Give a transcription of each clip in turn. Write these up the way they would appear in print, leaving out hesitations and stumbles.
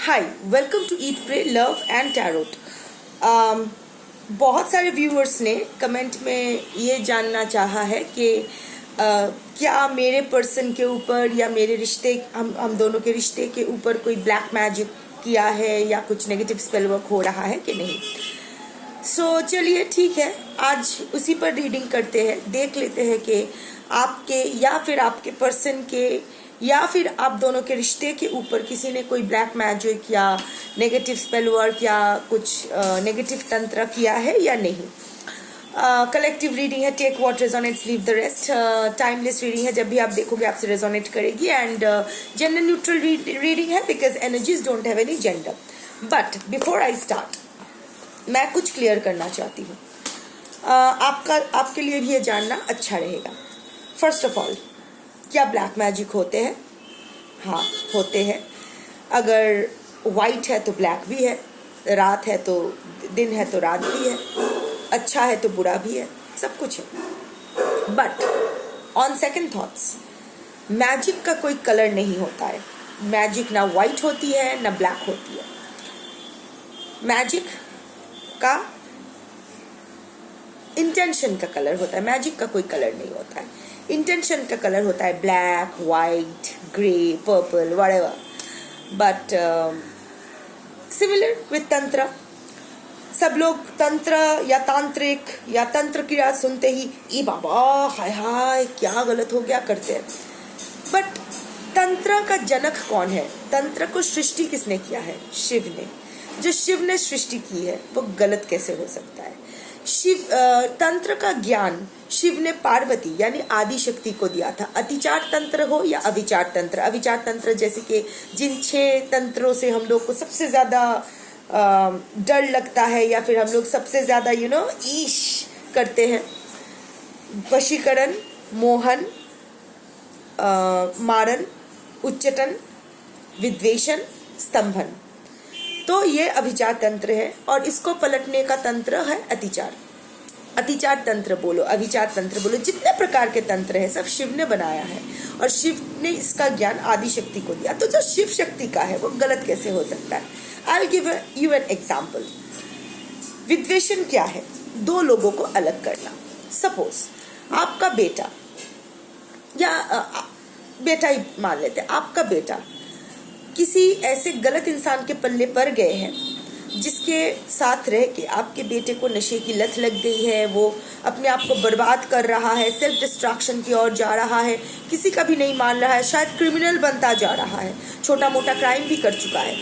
Hi, welcome to eat pray love and tarot. बहुत सारे viewers ने कमेंट में ये जानना चाहा है कि क्या मेरे पर्सन के ऊपर या मेरे रिश्ते हम दोनों के रिश्ते के ऊपर कोई ब्लैक मैजिक किया है या कुछ नेगेटिव स्पेल वर्क हो रहा है कि नहीं। सो चलिए ठीक है, आज उसी पर रीडिंग करते हैं, देख लेते हैं कि आपके या फिर आपके पर्सन के या फिर आप दोनों के रिश्ते के ऊपर किसी ने कोई ब्लैक मैजिक या नेगेटिव स्पेल वर्क या कुछ नेगेटिव तंत्र किया है या नहीं। कलेक्टिव रीडिंग है, take what resonates leave the rest. Timeless reading है, जब भी आप देखोगे आपसे रेजोनेट करेगी। एंड जेंडर न्यूट्रल रीडिंग है because energies don't have any gender. But before I start मैं कुछ क्लियर करना चाहती हूँ। आपके लिए भी ये जानना अच्छा रहेगा। फर्स्ट ऑफ ऑल, क्या ब्लैक मैजिक होते हैं? हाँ, होते हैं। अगर वाइट है तो ब्लैक भी है, रात है तो दिन है तो रात भी है, अच्छा है तो बुरा भी है, सब कुछ है। But on second thoughts, magic का कोई कलर नहीं होता है। मैजिक ना वाइट होती है ना ब्लैक होती है। मैजिक का इंटेंशन का कलर होता है। मैजिक का कोई कलर नहीं होता है। इंटेंशन का कलर होता है black, white, grey, purple, whatever. But similar with तंत्र, सब लोग तंत्र या तांत्रिक या तंत्र क्रिया सुनते ही ई बाबा हाय हाय क्या गलत हो गया करते हैं। बट तंत्र का जनक कौन है? तंत्र को सृष्टि किसने किया है? शिव ने। जो शिव ने सृष्टि की है वो गलत कैसे हो सकता है? शिव तंत्र का ज्ञान शिव ने पार्वती यानी आदि शक्ति को दिया था। अतिचार तंत्र हो या अविचार तंत्र। अविचार तंत्र जैसे कि जिन 6 तंत्रों से हम लोग को सबसे ज्यादा डर लगता है या फिर हम लोग सबसे ज्यादा ईश करते हैं, वशीकरण, मोहन, मारन, उच्चटन, विद्वेषण, स्तंभन। तो ये अभिचार तंत्र है और इसको पलटने का तंत्र है अतिचार। अतिचार तंत्र बोलो, अभिचार तंत्र बोलो, जितने प्रकार के तंत्र है सब शिव ने बनाया है और शिव ने इसका ज्ञान आदि शक्ति को दिया। तो जो शिव शक्ति का है वो गलत कैसे हो सकता है? I will give you an example. विद्वेषण क्या है? 2 लोगों को अलग करना। सपोज आपका बेटा या बेटा ही मान लेते हैं, आपका बेटा किसी ऐसे गलत इंसान के पल्ले पड़ गए हैं जिसके साथ रह के आपके बेटे को नशे की लत लग गई है, वो अपने आप को बर्बाद कर रहा है, सेल्फ डिस्ट्रैक्शन की ओर जा रहा है, किसी का भी नहीं मान रहा है, शायद क्रिमिनल बनता जा रहा है, छोटा मोटा क्राइम भी कर चुका है।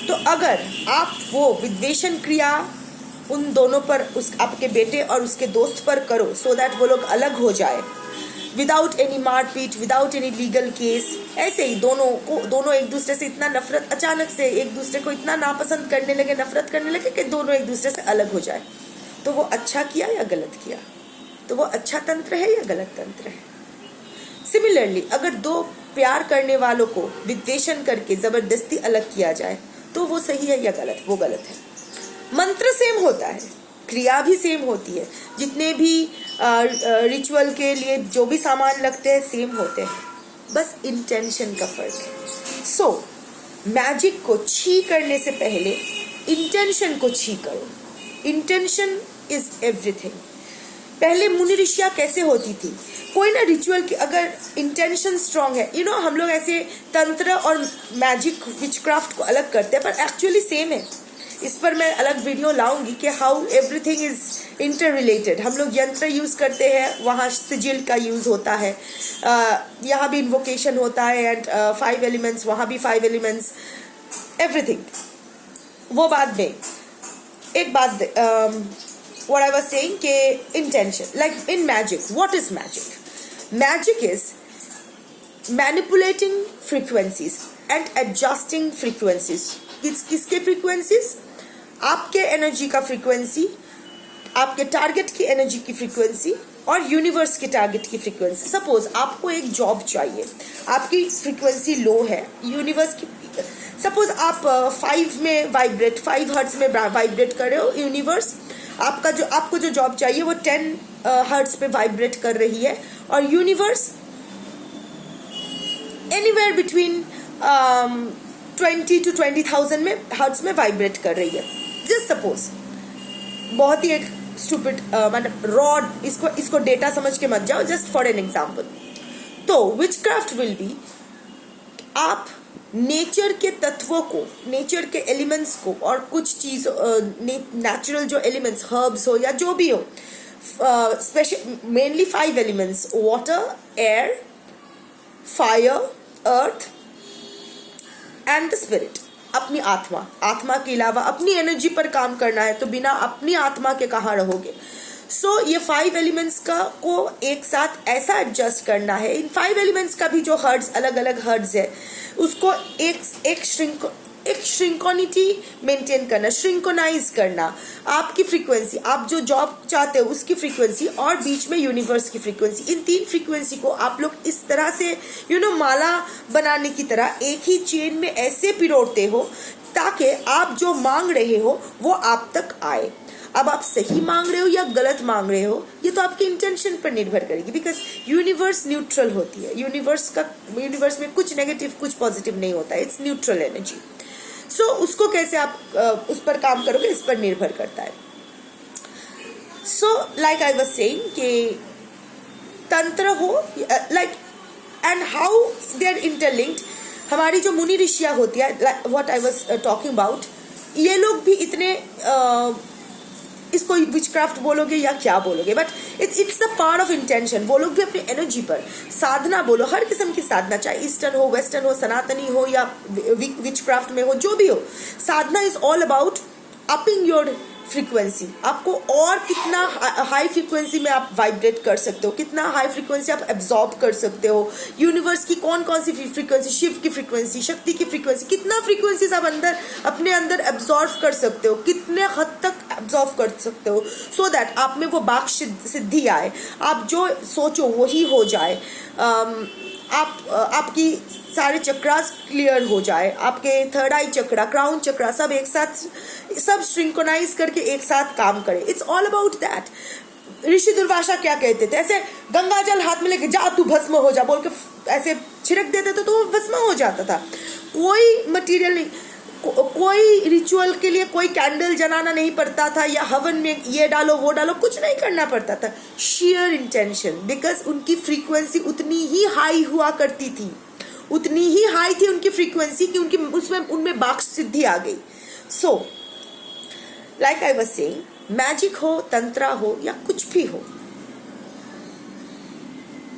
तो अगर आप वो विद्वेषण क्रिया उन दोनों पर, उस आपके बेटे और उसके दोस्त पर करो सो दैट वो लोग अलग हो जाए, विदाउट एनी मारपीट, विदाउट एनी लीगल केस, ऐसे ही दोनों एक दूसरे से इतना नफरत, अचानक से एक दूसरे को इतना नापसंद करने लगे, नफरत करने लगे कि दोनों एक दूसरे से अलग हो जाए, तो वो अच्छा किया या गलत किया? तो वो अच्छा तंत्र है या गलत तंत्र है? सिमिलरली अगर 2 प्यार करने वालों को विद्वेषण करके जबरदस्ती अलग किया जाए तो वो सही है या गलत? वो गलत है। मंत्र सेम होता है, क्रिया भी सेम होती है, जितने भी रिचुअल के लिए जो भी सामान लगते हैं सेम होते हैं, बस इंटेंशन का फर्क है। सो मैजिक को छी करने से पहले इंटेंशन को छी करो। Intention is everything. पहले मुनि ऋषियाँ कैसे होती थी? कोई ना रिचुअल की अगर इंटेंशन स्ट्रांग है, हम लोग ऐसे तंत्र और मैजिक विचक्राफ्ट को अलग करते हैं पर एक्चुअली सेम है। इस पर मैं अलग वीडियो लाऊंगी कि how everything is inter related. हम लोग यंत्र यूज करते हैं, वहाँ सिजिल का यूज होता है, यहाँ भी इन्वोकेशन होता है, एंड 5 एलिमेंट्स, वहाँ भी 5 एलिमेंट्स, एवरीथिंग। वो बाद में एक बात what I was saying कि intention, like in magic, what is magic? Magic is manipulating frequencies and adjusting frequencies. किसके frequencies? आपके एनर्जी का फ्रीक्वेंसी, आपके टारगेट की एनर्जी की फ्रीक्वेंसी और यूनिवर्स के टारगेट की फ्रीक्वेंसी। सपोज आपको एक जॉब चाहिए, आपकी फ्रीक्वेंसी लो है, यूनिवर्स की सपोज आप 5 में वाइब्रेट, 5 हर्ट्ज में वाइब्रेट कर रहे हो, यूनिवर्स आपको जो जॉब चाहिए वो 10 हर्ट्ज पे वाइब्रेट कर रही है और यूनिवर्स एनीवेयर बिटवीन 20,000 में हर्ट्ज में वाइब्रेट कर रही है। जस्ट सपोज, बहुत ही एक स्टूपिड मतलब रॉड, इसको डेटा समझ के मत जाओ, जस्ट फॉर एन एग्जाम्पल। तो विचक्राफ्ट विल बी आप नेचर के तत्वों को, नेचर के एलिमेंट्स को, और कुछ चीज नेचुरल जो एलिमेंट्स, हर्ब्स हो या जो भी हो, special mainly 5 elements, water, air, fire, earth and the spirit. अपनी आत्मा के अलावा अपनी एनर्जी पर काम करना है, तो बिना अपनी आत्मा के कहाँ रहोगे। सो ये 5 एलिमेंट्स को एक साथ ऐसा एडजस्ट करना है। इन 5 एलिमेंट्स का भी जो हर्ट्ज, अलग अलग हर्ट्ज है, उसको एक श्रिंकोनिटी मेंटेन करना, श्रिंकोनाइज करना। आपकी फ्रीक्वेंसी, आप जो जॉब चाहते हो उसकी फ्रीक्वेंसी, और बीच में यूनिवर्स की फ्रीक्वेंसी, इन 3 फ्रीक्वेंसी को आप लोग इस तरह से माला बनाने की तरह एक ही चेन में ऐसे पिरोते हो ताकि आप जो मांग रहे हो वो आप तक आए। अब आप सही मांग रहे हो या गलत मांग रहे हो, ये तो आपके इंटेंशन पर निर्भर करेगी, बिकॉज यूनिवर्स न्यूट्रल होती है। यूनिवर्स में कुछ नेगेटिव कुछ पॉजिटिव नहीं होता है, इट्स न्यूट्रल एनर्जी। सो उसको कैसे आप उस पर काम करोगे, इस पर निर्भर करता है। So like I was saying कि तंत्र हो, like and how they are interlinked. हमारी जो मुनि ऋषियां होती है, what I was talking about, ये लोग भी इतने इसको विचक्राफ्ट बोलोगे या क्या बोलोगे, but it's the part of intention. वो लोग भी अपनी एनर्जी पर साधना बोलो, हर किस्म की साधना, चाहे ईस्टर्न हो, वेस्टर्न हो, सनातनी हो या विचक्राफ्ट में हो, जो भी हो, sadhana is all about upping your frequency. आपको और कितना हाई फ्रीक्वेंसी में आप वाइब्रेट कर सकते हो, कितना हाई फ्रीक्वेंसी आप एब्जॉर्ब कर सकते हो। यूनिवर्स की कौन कौन सी फ्रीक्वेंसी, शिव की फ्रीक्वेंसी, शक्ति की फ्रीक्वेंसी, कितना फ्रीक्वेंसीज आप अपने अंदर एब्जॉर्व कर सकते हो, कितने हद तक एब्जॉर्व कर सकते हो, सो दैट आप में वो वाक सिद्धि आए, आप जो सोचो वही हो जाए, आपकी सारे चक्रास क्लियर हो जाए, आपके थर्ड आई चक्रा, क्राउन चक्रा, सब एक साथ, सब श्रिंकोनाइज करके एक साथ काम करे। It's all about that. Rishi Durvasa क्या कहते थे, ऐसे गंगा जल हाथ में लेके जा तू भस्म हो जा बोल के ऐसे छिड़क देते थे तो वो भस्म हो जाता था। कोई मटेरियल नहीं, कोई रिचुअल के लिए कोई कैंडल जलाना नहीं पड़ता था, या हवन में ये डालो वो डालो, कुछ नहीं करना पड़ता था। शेयर इंटेंशन, बिकॉज उनकी फ्रीक्वेंसी उतनी ही हाई हुआ करती थी, उतनी ही हाई थी उनकी फ्रीक्वेंसी कि उनमें वाक सिद्धि आ गई। सो like I was saying, magic हो, तंत्रा हो या कुछ भी हो,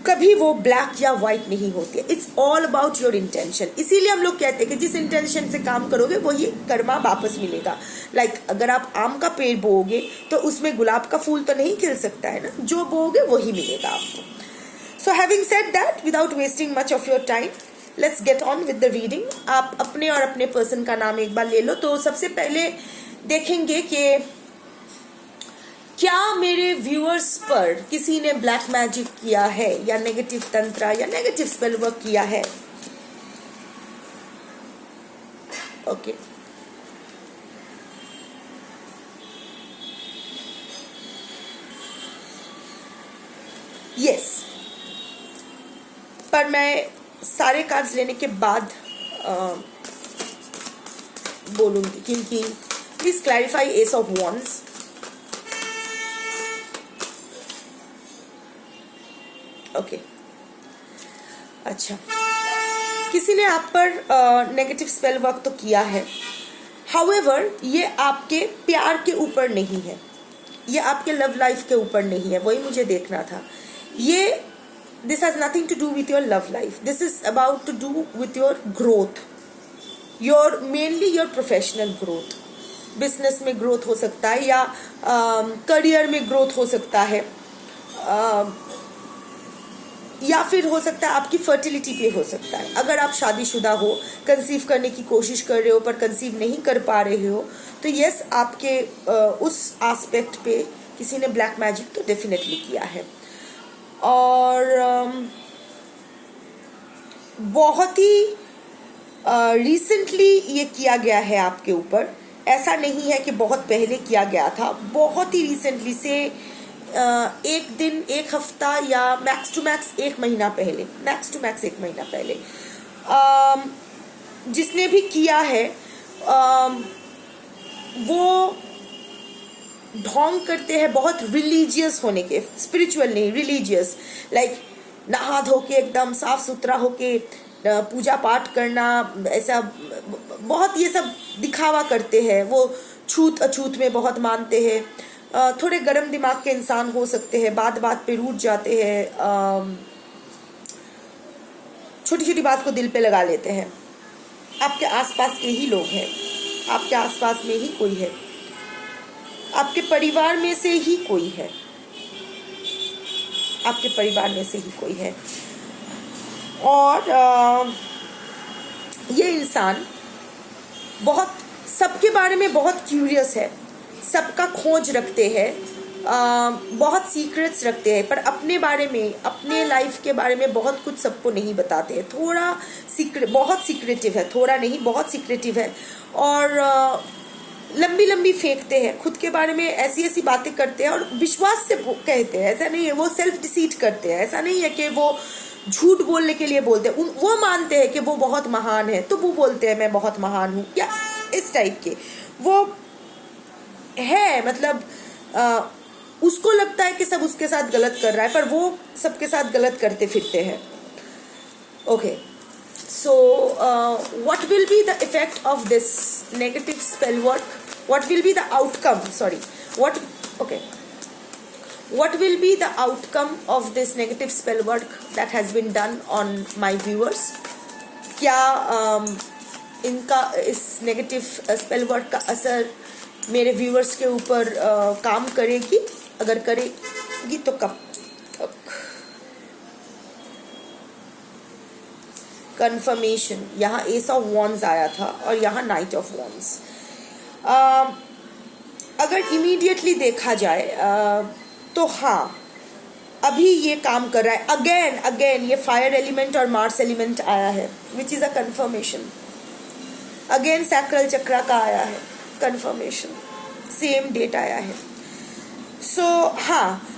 कभी वो ब्लैक या व्हाइट नहीं होती है। It's all about your intention. इसीलिए हम लोग कहते हैं कि जिस इंटेंशन से काम करोगे वही कर्मा वापस मिलेगा। लाइक अगर आप आम का पेड़ बोओगे तो उसमें गुलाब का फूल तो नहीं खिल सकता है ना, जो बोओगे वही मिलेगा आपको। So having said that, without wasting much of your time, let's get on with the reading. आप अपने और अपने पर्सन का नाम एक बार ले लो। तो सबसे पहले देखेंगे कि क्या मेरे व्यूअर्स पर किसी ने ब्लैक मैजिक किया है या नेगेटिव तंत्र या नेगेटिव स्पेल वर्क किया है। ओके, यस, पर मैं सारे कार्ड्स लेने के बाद बोलूंगी, क्योंकि please clarify S of wands. Okay, अच्छा, किसी ने आप पर नेगेटिव स्पेल वर्क तो किया है। हाउएवर ये आपके प्यार के ऊपर नहीं है, ये आपके लव लाइफ के ऊपर नहीं है, वही मुझे देखना था। ये this has nothing to do with your love life, this is about to do with your growth, your mainly your professional growth. Business में ग्रोथ हो सकता है, या करियर में ग्रोथ हो सकता है, या फिर हो सकता है आपकी फर्टिलिटी पे हो सकता है। अगर आप शादीशुदा हो, कंसीव करने की कोशिश कर रहे हो पर कंसीव नहीं कर पा रहे हो, तो यस, आपके उस एस्पेक्ट पे किसी ने ब्लैक मैजिक तो डेफिनेटली किया है। और बहुत ही रिसेंटली ये किया गया है आपके ऊपर। ऐसा नहीं है कि बहुत पहले किया गया था, बहुत ही रिसेंटली से एक दिन, एक हफ्ता, या मैक्स टू मैक्स 1 महीना पहले, मैक्स टू मैक्स 1 महीना पहले जिसने भी किया है वो ढोंग करते हैं बहुत रिलीजियस होने के, स्पिरिचुअल नहीं, रिलीजियस, लाइक नहा धो के एकदम साफ सुथरा होके पूजा पाठ करना, ऐसा बहुत ये सब दिखावा करते हैं। वो छूत अछूत में बहुत मानते हैं, थोड़े गर्म दिमाग के इंसान हो सकते हैं, बात बात पे रूठ जाते हैं, छोटी छोटी बात को दिल पे लगा लेते हैं। आपके आसपास के ही लोग हैं, आपके आसपास में ही कोई है, आपके परिवार में से ही कोई है, आपके परिवार में से ही कोई है। और ये इंसान बहुत सबके बारे में बहुत क्यूरियस है, सबका खोज रखते हैं, बहुत सीक्रेट्स रखते हैं, पर अपने बारे में, अपने लाइफ के बारे में बहुत कुछ सबको नहीं बताते हैं। थोड़ा सीक्रेट, बहुत सीक्रेटिव है, थोड़ा नहीं बहुत सीक्रेटिव है। और लंबी लंबी फेंकते हैं खुद के बारे में, ऐसी ऐसी बातें करते हैं और विश्वास से कहते हैं। ऐसा नहीं है, वो सेल्फ डिसीट करते हैं। ऐसा नहीं है कि वो झूठ बोलने के लिए बोलते हैं, वो मानते हैं कि वो बहुत महान है तो वो बोलते हैं मैं बहुत महान हूँ, या इस टाइप के वो है। मतलब उसको लगता है कि सब उसके साथ गलत कर रहा है, पर वो सबके साथ गलत करते फिरते हैं। Okay, so what will be the effect of this negative spell work? What will be the outcome? Sorry, what will be the outcome of this negative spell work that has been done on my viewers? क्या इनका, इस negative spell work का असर मेरे viewers के ऊपर काम करेगी? अगर करेगी तो कब तक? कंफर्मेशन, यहाँ एस ऑफ वॉन्ड्स आया था और यहाँ नाइट ऑफ वॉन्ड्स। अगर इमीडिएटली देखा जाए तो हाँ, अभी ये काम कर रहा है। अगेन ये फायर एलिमेंट और मार्स एलिमेंट आया है, which is a confirmation. Again sacral chakra का आया है कंफर्मेशन, सेम डेट आया है। सो हाँ,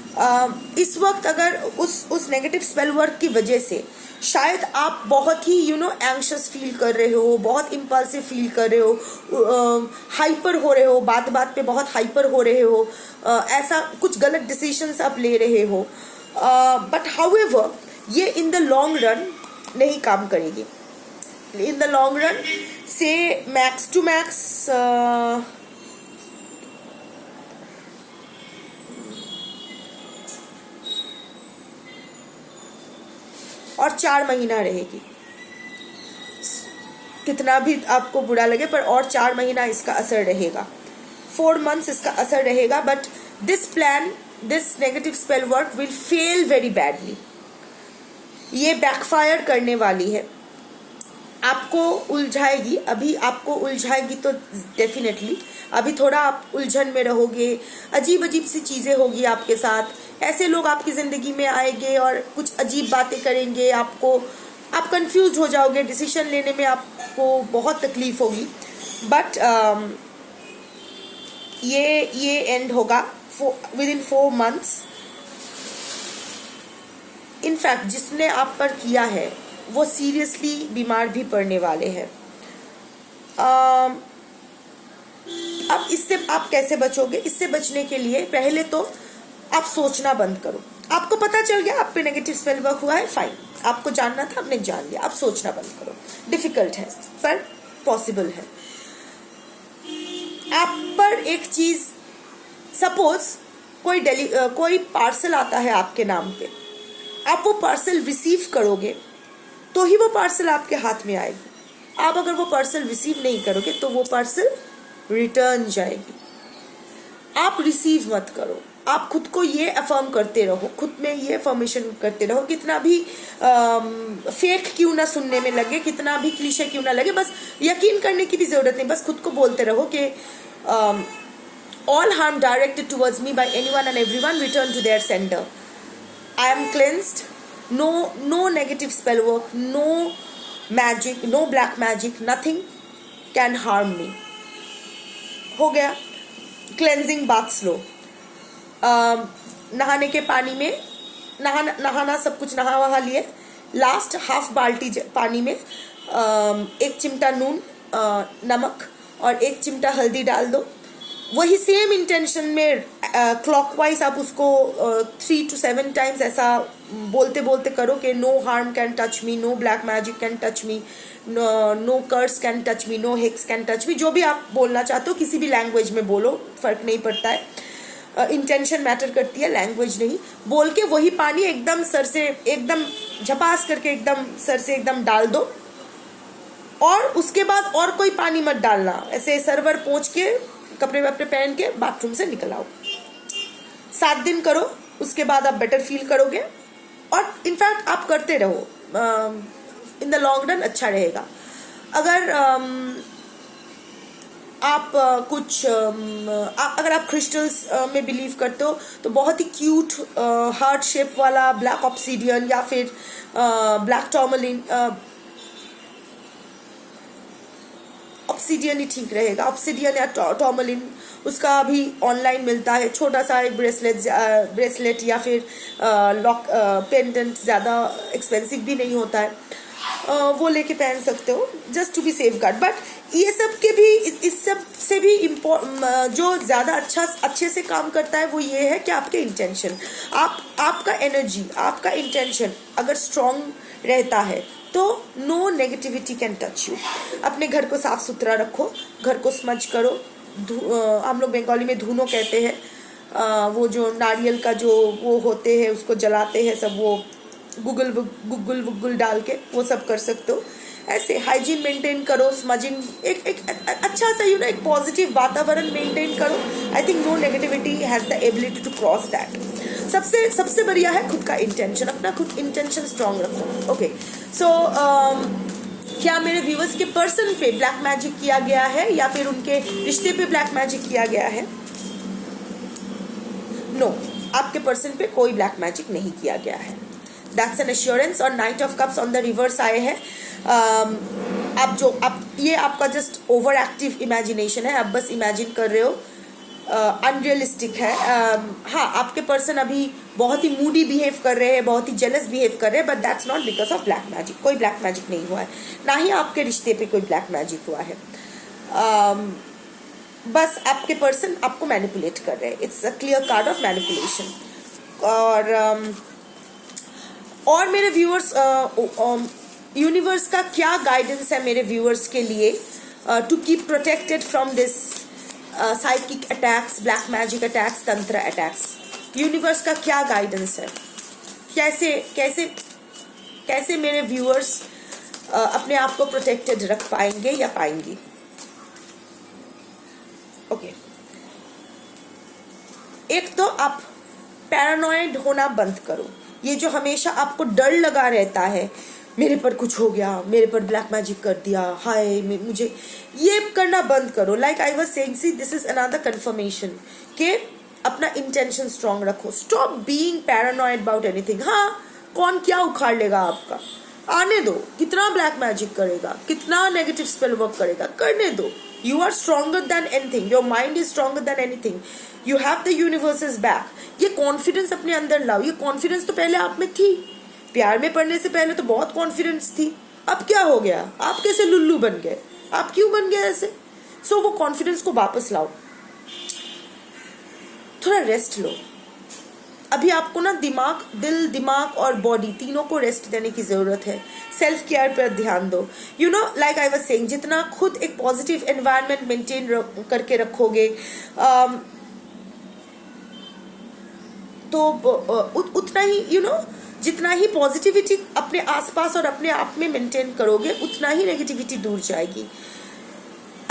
इस वक्त अगर उस नेगेटिव स्पेल वर्क की वजह से शायद आप बहुत ही एंग्शियस फील कर रहे हो, बहुत इम्पल्सिव फील कर रहे हो, हाइपर हो रहे हो, बात बात पे बहुत हाइपर हो रहे हो, ऐसा कुछ गलत डिसीजंस आप ले रहे हो। बट हाउएवर ये इन द लॉन्ग रन नहीं काम करेगी। इन द लॉन्ग रन से मैक्स टू मैक्स और 4 महीना रहेगी। कितना भी आपको बुरा लगे, पर और 4 महीना इसका असर रहेगा, 4 months इसका असर रहेगा। But this plan, this negative spell work will fail very badly. ये बैकफायर करने वाली है, आपको उलझाएगी। अभी आपको उलझाएगी तो डेफिनेटली अभी थोड़ा आप उलझन में रहोगे, अजीब अजीब सी चीज़ें होगी आपके साथ। ऐसे लोग आपकी ज़िंदगी में आएंगे और कुछ अजीब बातें करेंगे, आप कंफ्यूज हो जाओगे, डिसीजन लेने में आपको बहुत तकलीफ होगी। बट ये एंड होगा विद इन 4 months। इनफैक्ट जिसने आप पर किया है वो सीरियसली बीमार भी पड़ने वाले हैं। अब इससे आप कैसे बचोगे? इससे बचने के लिए पहले तो आप सोचना बंद करो। आपको पता चल गया आप पे नेगेटिव स्पेल वर्क हुआ है, फाइन, आपको जानना था, आपने जान लिया। आप सोचना बंद करो। डिफिकल्ट है पर पॉसिबल है। आप पर एक चीज, सपोज कोई पार्सल आता है आपके नाम पे, आप वो पार्सल रिसीव करोगे तो ही वो पार्सल आपके हाथ में आएगी। आप अगर वो पार्सल रिसीव नहीं करोगे तो वो पार्सल रिटर्न जाएगी। आप रिसीव मत करो। आप खुद को ये अफर्म करते रहो, खुद में ये अफर्मेशन करते रहो, कितना भी फेक क्यों ना सुनने में लगे, कितना भी क्लीशे क्यों ना लगे, बस यकीन करने की भी जरूरत नहीं। बस खुद को बोलते रहो कि all harm directed towards me by anyone and everyone return to their sender. I am cleansed. No negative spell work, no magic, no black magic, nothing can harm me. हो गया क्लेंजिंग बाथ्स लो। नहाने के पानी में नहाना सब कुछ नहा वहा लिए, लास्ट हाफ बाल्टी पानी में 1 चिमटा नून, नमक और 1 चिमटा हल्दी डाल दो। वही सेम इंटेंशन में क्लॉकवाइज आप उसको 3 to 7 टाइम्स ऐसा बोलते बोलते करो कि no harm can touch me, no black magic can touch me, no curse can touch me, no hex can touch me. जो भी आप बोलना चाहते हो किसी भी लैंग्वेज में बोलो, फर्क नहीं पड़ता है। इंटेंशन मैटर करती है, लैंग्वेज नहीं। बोल के वही पानी एकदम सर से एकदम झपास करके एकदम सर से एकदम डाल दो, और उसके बाद और कोई पानी मत डालना। ऐसे सरवर पोंछ के कपड़े वपड़े पहन के बाथरूम से निकल आओ। 7 दिन करो, उसके बाद आप बेटर फील करोगे, और इनफैक्ट आप करते रहो, इन द लॉन्ग रन अच्छा रहेगा। अगर आप अगर आप क्रिस्टल्स में बिलीव करते हो तो बहुत ही क्यूट हार्ट शेप वाला ब्लैक ऑब्सीडियन या फिर ब्लैक टॉर्मलिन, ऑब्सीडियन ही ठीक रहेगा। ऑब्सीडियन या टॉर्मलिन, उसका भी ऑनलाइन मिलता है, छोटा सा एक ब्रेसलेट या फिर लॉक पेंडेंट, ज़्यादा एक्सपेंसिव भी नहीं होता है, वो लेके पहन सकते हो just to be safeguard. But ये सब के भी, इस सब से भी जो ज़्यादा अच्छे से काम करता है वो ये है कि आपके इंटेंशन, आपका एनर्जी, आपका इंटेंशन अगर स्ट्रॉन्ग रहता है तो no negativity can touch you. अपने घर को साफ सुथरा रखो, घर को स्मज करो। हम लोग बंगाली में धुनो कहते हैं, वो जो नारियल का जो वो होते हैं उसको जलाते हैं सब, वो गुग्गुल डाल के वो सब कर सकते हो। ऐसे हाइजीन मेंटेन करो, स्मजिंग, एक अच्छा सा एक पॉजिटिव वातावरण मेंटेन करो। I think no negativity has the ability to cross that. सबसे बढ़िया है खुद का इंटेंशन, अपना खुद इंटेंशन स्ट्रांग रखो। ओके, सो क्या मेरे व्यूअर्स के पर्सन पे ब्लैक मैजिक किया गया है या फिर उनके रिश्ते पे ब्लैक मैजिक किया गया है? नो, आपके पर्सन पे कोई ब्लैक मैजिक नहीं किया गया है। That's an assurance. और knight of cups on the reverse आए हैं। ये आपका जस्ट ओवर एक्टिव इमेजिनेशन है, आप बस इमेजिन कर रहे हो, अनरियलिस्टिक है। हाँ, आपके पर्सन अभी बहुत ही मूडी बिहेव कर रहे हैं, बहुत ही जेलस बिहेव कर रहे हैं, but that's not because of black magic. कोई ब्लैक मैजिक नहीं हुआ है, ना ही आपके रिश्ते पे कोई ब्लैक मैजिक हुआ है। बस आपके पर्सन आपको मैनिपुलेट कर रहे हैं। It's a clear card of manipulation. और मेरे व्यूअर्स, यूनिवर्स का क्या गाइडेंस है मेरे व्यूअर्स के लिए to keep protected from this psychic attacks, black magic attacks, tantra attacks? Universe का क्या गाइडेंस है? कैसे मेरे व्यूअर्स अपने आप को प्रोटेक्टेड रख पाएंगे या पाएंगी? ओके, एक तो आप पैरानॉइड होना बंद करो। ये जो हमेशा आपको डर लगा रहता है, मेरे पर कुछ हो गया, मेरे पर ब्लैक मैजिक कर दिया, हाय मुझे, ये करना बंद करो। Like I was saying, see this is another confirmation कि अपना इंटेंशन स्ट्रांग रखो। Stop being paranoid about anything. हाँ, कौन क्या उखाड़ लेगा आपका, आने दो। कितना ब्लैक मैजिक करेगा, कितना नेगेटिव स्पेल वर्क करेगा, करने दो। You are stronger than anything, your mind is stronger than anything, you have the universe's back. ये कॉन्फिडेंस अपने अंदर लाओ। ये कॉन्फिडेंस तो पहले आप में थी, प्यार में पड़ने से पहले तो बहुत कॉन्फिडेंस थी। अब क्या हो गया? आप कैसे लुल्लू बन गए? आप क्यों बन गए ऐसे? सो वो कॉन्फिडेंस को वापस लाओ, थोड़ा रेस्ट लो। अभी आपको ना दिल, दिमाग और बॉडी तीनों को रेस्ट देने की जरूरत है। सेल्फ केयर पर ध्यान दो। You know, like I was saying, जितना खुद एक पॉजिटिव एनवायरनमेंट मेंटेन करके रखोगे तो उतना ही जितना ही पॉजिटिविटी अपने आसपास और अपने आप में मेंटेन करोगे, उतना ही नेगेटिविटी दूर जाएगी।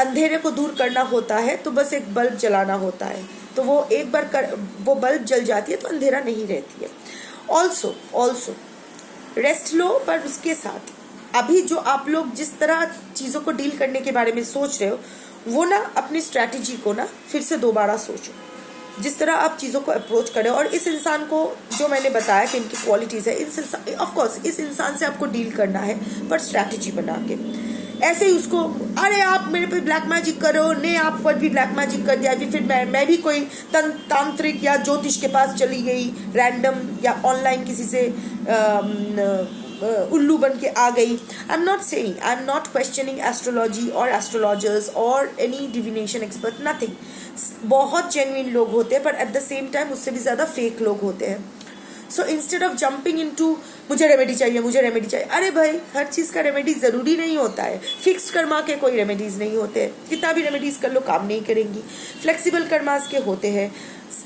अंधेरे को दूर करना होता है तो बस एक बल्ब जलाना होता है, तो वो एक बार वो बल्ब जल जाती है तो अंधेरा नहीं रहती है। ऑल्सो रेस्ट लो, पर उसके साथ अभी जो आप लोग जिस तरह चीज़ों को डील करने के बारे में सोच रहे हो, वो ना अपनी स्ट्रैटेजी को ना फिर से दोबारा सोचो। जिस तरह आप चीज़ों को अप्रोच करें, और इस इंसान को जो मैंने बताया कि इनकी क्वालिटीज़ है, ऑफकोर्स इस इंसान से आपको डील करना है, पर स्ट्रैटेजी बना के। ऐसे ही उसको, अरे आप मेरे पे ब्लैक मैजिक करो, ने आप पर भी ब्लैक मैजिक कर दिया, फिर मैं भी कोई तांत्रिक या ज्योतिष के पास चली गई रैंडम, या ऑनलाइन किसी से उल्लू बन के आ गई. I am not saying, I am not questioning astrology और एस्ट्रोलॉजर्स और एनी डिविनेशन एक्सपर्ट, नथिंग. बहुत जेन्युइन लोग होते हैं, पर एट द सेम टाइम उससे भी ज़्यादा फेक लोग होते हैं. So instead of jumping into मुझे रेमेडी चाहिए, मुझे रेमेडी चाहिए, अरे भाई हर चीज़ का रेमेडी ज़रूरी नहीं होता है. फिक्स्ड कर्मा के कोई रेमेडीज़ नहीं होते, कितना भी रेमेडीज़ कर लो काम नहीं करेंगी. फ्लेक्सिबल कर्मास के होते हैं,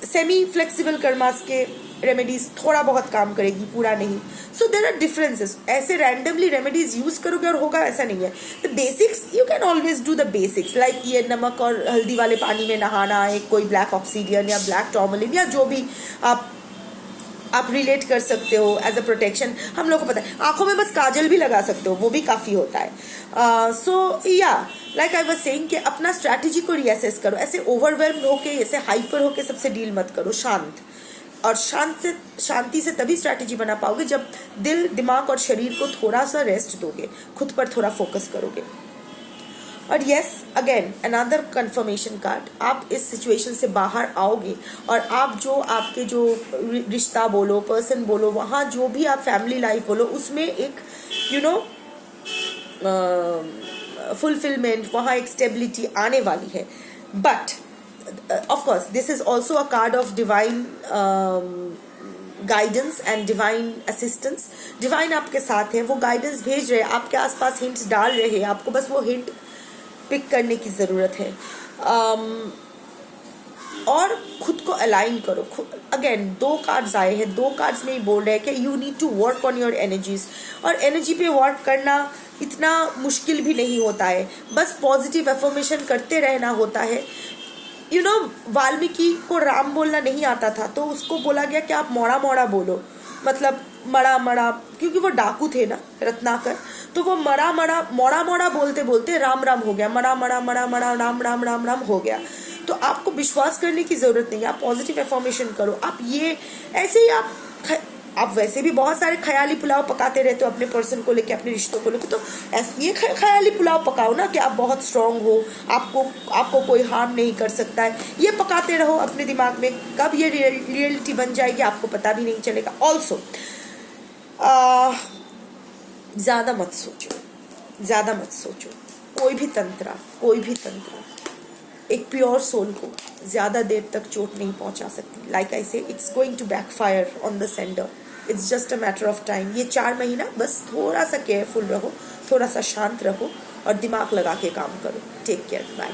सेमी फ्लेक्सिबल कर्मास के रेमेडीज थोड़ा बहुत काम करेगी, पूरा नहीं. सो देर आर डिफरेंसेस. ऐसे रैंडमली रेमेडीज यूज करोगे और होगा ऐसा नहीं है. The basics you can always do the basics, like ये नमक और हल्दी वाले पानी में नहाना, एक कोई ब्लैक ऑक्सीडियन या ब्लैक टॉर्मलिन या जो भी आप रिलेट कर सकते हो एज अ प्रोटेक्शन. हम लोग को पता है आंखों में बस काजल भी लगा सकते हो, वो भी काफ़ी होता है. सो या लाइक आई वाज सेइंग कि अपना स्ट्रैटेजी को रीअसेस करो. ऐसे ओवरवेल्म्ड होके, ऐसे हाइपर होके सबसे डील मत करो. शांति से तभी स्ट्रैटेजी बना पाओगे जब दिल, दिमाग और शरीर को थोड़ा सा रेस्ट दोगे, खुद पर थोड़ा फोकस करोगे. और yes, again another confirmation card, आप इस सिचुएशन से बाहर आओगे और आप जो आपके जो रिश्ता बोलो, पर्सन बोलो, वहाँ जो भी आप फैमिली लाइफ बोलो, उसमें एक फुलफिलमेंट, वहाँ एक स्टेबिलिटी आने वाली है. But of course this is also a card of divine guidance and divine assistance. divine आपके साथ है, वो गाइडेंस भेज रहे हैं, आपके आसपास हिंट्स डाल रहे हैं, आपको बस वो हिंट पिक करने की ज़रूरत है. और खुद को अलाइन करो. अगेन 2 कार्ड्स आए हैं, 2 कार्ड्स में ही बोल रहे हैं कि you need to work on your energies. और एनर्जी पे वर्क करना इतना मुश्किल भी नहीं होता है, बस पॉजिटिव एफर्मेशन करते रहना होता है. वाल्मीकि को राम बोलना नहीं आता था, तो उसको बोला गया कि आप मोड़ा मोड़ा बोलो, मतलब मड़ा मड़ा, क्योंकि वो डाकू थे ना, रत्नाकर, तो वो मड़ा मड़ा मोड़ा मोड़ा बोलते बोलते राम राम हो गया. मड़ा मड़ा मड़ा मड़ा राम राम राम राम हो गया. तो आपको विश्वास करने की ज़रूरत नहीं है, आप पॉजिटिव एफर्मेशन करो. आप ये ऐसे ही आप वैसे भी बहुत सारे ख्याली पुलाव पकाते रहते हो अपने पर्सन को लेके, अपने रिश्तों को लेके, तो ये ख्याली पुलाव पकाओ ना कि आप बहुत स्ट्रांग हो, आपको कोई हार्म नहीं कर सकता है. ये पकाते रहो अपने दिमाग में, कब ये रियलिटी बन जाएगी आपको पता भी नहीं चलेगा. ऑल्सो ज़्यादा मत सोचो. कोई भी तंत्र एक प्योर सोल को ज़्यादा देर तक चोट नहीं पहुंचा सकती. Like I say, it's going to backfire on the sender. It's just a matter of time. ये 4 महीना बस थोड़ा सा केयरफुल रहो, थोड़ा सा शांत रहो और दिमाग लगा के काम करो. Take care, bye.